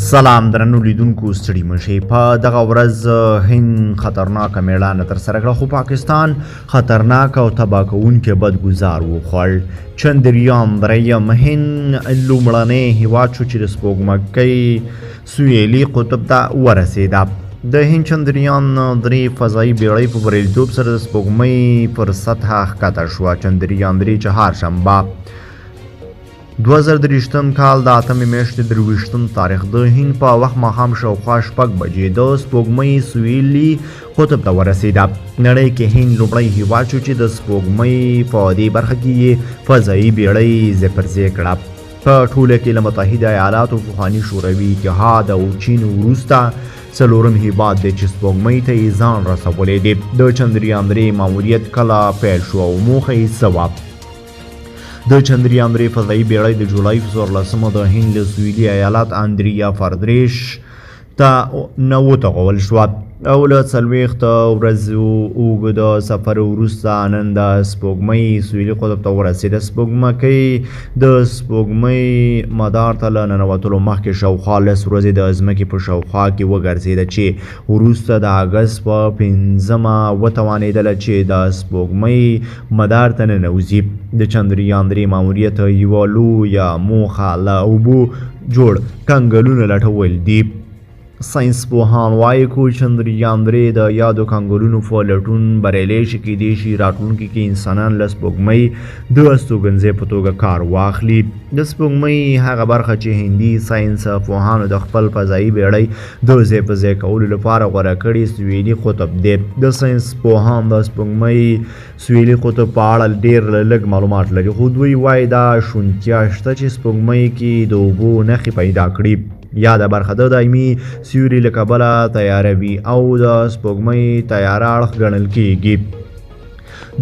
سلام درنو لیدونکو ستړي مشئ. په دغه ورځ هند خطرناکه میړانه ترسره کړه، خو پاکستان خطرناک او تباه کوونکی بدګزار وخوړ. چندریان دریم هند لومړنی هیواد شو چې د سپوږمکۍ سویلي قطب ته ورسېده. د هند چندریان 3 فضایي بیړۍ په بریالیتوب سره د سپوږمۍ پر سطحه ښکته شوه. چندریان 3 چهارشنبه 2023 کال د 8مې میاشتې 23 تاریخ د هند په وخت ماښام شاوخوا 6 بجې د سپوږمۍ سویلي قطب ته ورسېده. نړۍ کې هند لومړی هیواد شو چې د سپوږمۍ په دې برخه کې یې فضایي بیړۍ ځای پر ځای کړه. په ټوله کې له متحده ایالاتو، پخواني شوروي اتحاد او چین وروسته څلورم هیواد دی چې سپوږمۍ ته یې ځان رسولی دی. د چندریان 3 ماموریت کله پیل شو او موخه یې څه وه؟ د چندریان 3 فضایي بیړۍ د جولای په 14 د هند له سویلي ایالت اندریا پردیش ته نه وتغول شوه او له 40 ورځو اوږده سفر وروسته نن د سپوږمۍ سویلي قطب ته ورسېده. سپوږمکۍ د سپوږمۍ مدار ته له ننوتلو مخکې شاوخوا 10 ورځې د ځمکې په شاوخوا کې وګرځېده چې وروسته د اګست په 5مه وتوانېدله چې د سپوږمۍ مدار ته ننوځي. د چندریان 3 ماموریت یوه لویه موخه له اوبو جوړ کنګلونه لټول دي. ساینس پوهان وایي چې چندریان 3 د یادو کنګلونو په لټون بریالی شي، کیدای شي راتلونکي کې انسانان له سپوږمۍ د استوګنځي په توګه کار واخلي. د سپوږمۍ هغه برخه چې هندي ساینس پوهانو د خپل فضایي بیړۍ د ځای په ځای کولو لپاره غوره کړي سویلي قطب دی. د ساینس پوهان د سپوږمۍ سویلي قطب په اړه ډېر لږ معلومات لري، خو دوی وایي دا شونتیا شته چې سپوږمۍ کې د اوبو نښې پیدا کړي. یاده برخه د دایمي سیوري له کبله تیاره وي او د سپوږمۍ تیاره اړخ ګڼل کیږي.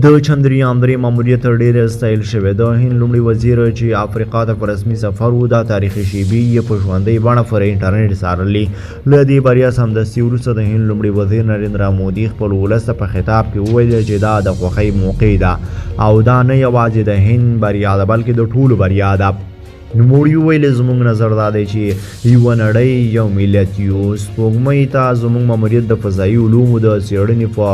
د چندریان 3 ماموریت ډېر ستایل شوی. د هند لومړي وزیر چې افریقا ته په رسمي سفر و، دا تاریخي شیبې یې په ژوندۍ بڼه پر انټرنیټ څارلې. له دې بریا سمدستي وروسته د هند لومړي وزیر نریندرا مودي خپل ولس ته په خطاب کې وویل چې دا د خوښۍ موقع ده او دا نه یوازې د هند بریا ده بلکې د ټولو بریا ده. نوموړي وویل زموږ نظر دا دی چې یوه نړۍ یو ملت یو. سپوږمۍ ته زموږ ماموریت د فضایي علومو د څېړنې په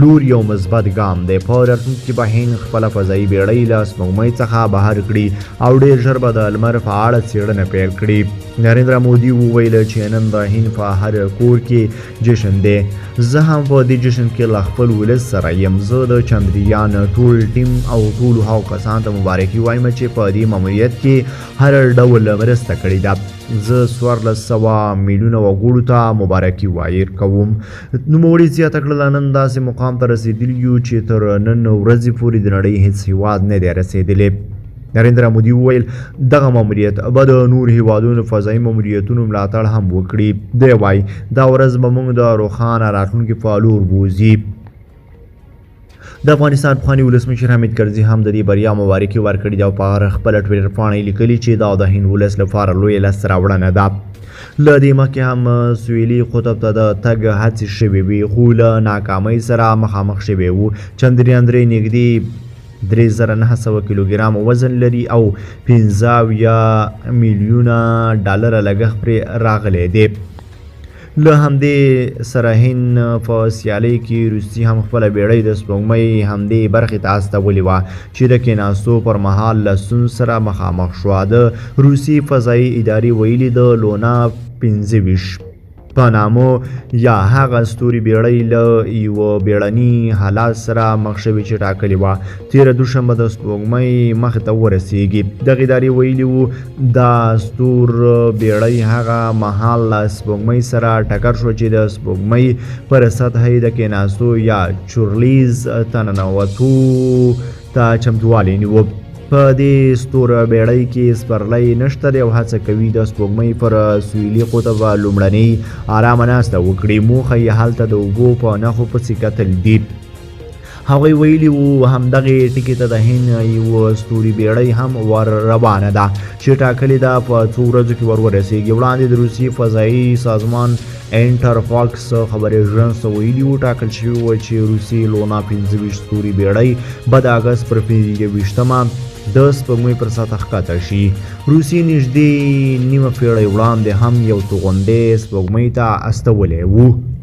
لور یو مثبت ګام دی. په راتلونکي کې به هند خپله فضایي بیړۍ له سپوږمۍ څخه بهر کړي او ډېر ژر به د لمر په اړه څېړنه پیل کړي. نریندرا مودي وویل چې نن د هند په هر کور کې جشن دی. زه هم په دې جشن کې له خپل ولس سره یم. زه د چندریان ټول ټیم او ټولو هغو کسانو ته مبارکي وایم چې په دې ماموریت کې هر ډول مرسته کړې ده. زه 1400 میلیونه وګړو ته مبارکي وایر کوم. نوموړي زیاته کړله نن داسې مقام ته رسېدلي یو چې تر نن ورځې پورې د نړۍ هیڅ هیواد نه دی رسېدلی. نریندرا مودي وویل دغه ماموریت به د نور هیوادونو فضایي ماموریتونو ملاتړ هم وکړي. دی وایي دا ورځ به موږ د روښانه راتلونکي په لور بوځي. د افغانستان پخواني ولسمشر حامد کرزي هم د دې بریا مبارکي ورکړې ده او په خپله ټویټر پاڼه یې لیکلي چې دا د هند ولس لپاره لویه لاسته راوړنه ده. له دې مخکې هم سویلي قطب ته د تګ هڅې شوې وې خو له ناکامۍ سره مخامخ شوی و. چندریان 3 نږدې 3900 کیلوګرام وزن لري او 15 میلیونه ډالر لګښت پرې راغلی دی. له همدې سره هند په سیالۍ کې روسي هم خپله بیړۍ د سپوږمۍ همدې برخې ته استولې وه چې د کېناستو پر مهال له ستونزو سره مخامخ شوه. د روسي فضایي ادارې ویلي د لونا 25 په نامه یا هغه ستوري بیړۍ له یوه بیړني حالات سره مخ شوې چې ټاکلې وه 13 دوشنبه د سپوږمۍ مخې ته ورسیږي. دغې ادارې ویلي وو دا ستور بیړۍ هغه مهال له سپوږمۍ سره ټکر شو چې د سپوږمۍ پر سطحه یې د کېناستو یا چورلیز ته ننوتو ته چمتووالی نیوه. په دې ستوره بیړۍ کې سپرلی نشته دی او هڅه کوي د سپوږمۍ پر سویلي قطب لومړنۍ ارامه ناسته وکړي. موخه یې هلته د اوبو په نښو پسې کتل دي. هغوی ویلي وو همدغې ټکي ته د هند یوه ستوري بیړۍ هم ور روانه ده چې ټاکلې ده په څو ورځو کې ورسیږي. وړاندې د روسي فضایي سازمان انټرفاکس خبري ایژنس ته ویلي وو ټاکل شوي وو چې روسي لونا 25 ستوري بیړۍ به د اګست پر 25 د سپوږمۍ پر سطح ښکته شي. روسیې نږدې نیمه پېړۍ وړاندې هم یو توغندی سپوږمۍ ته استولی و.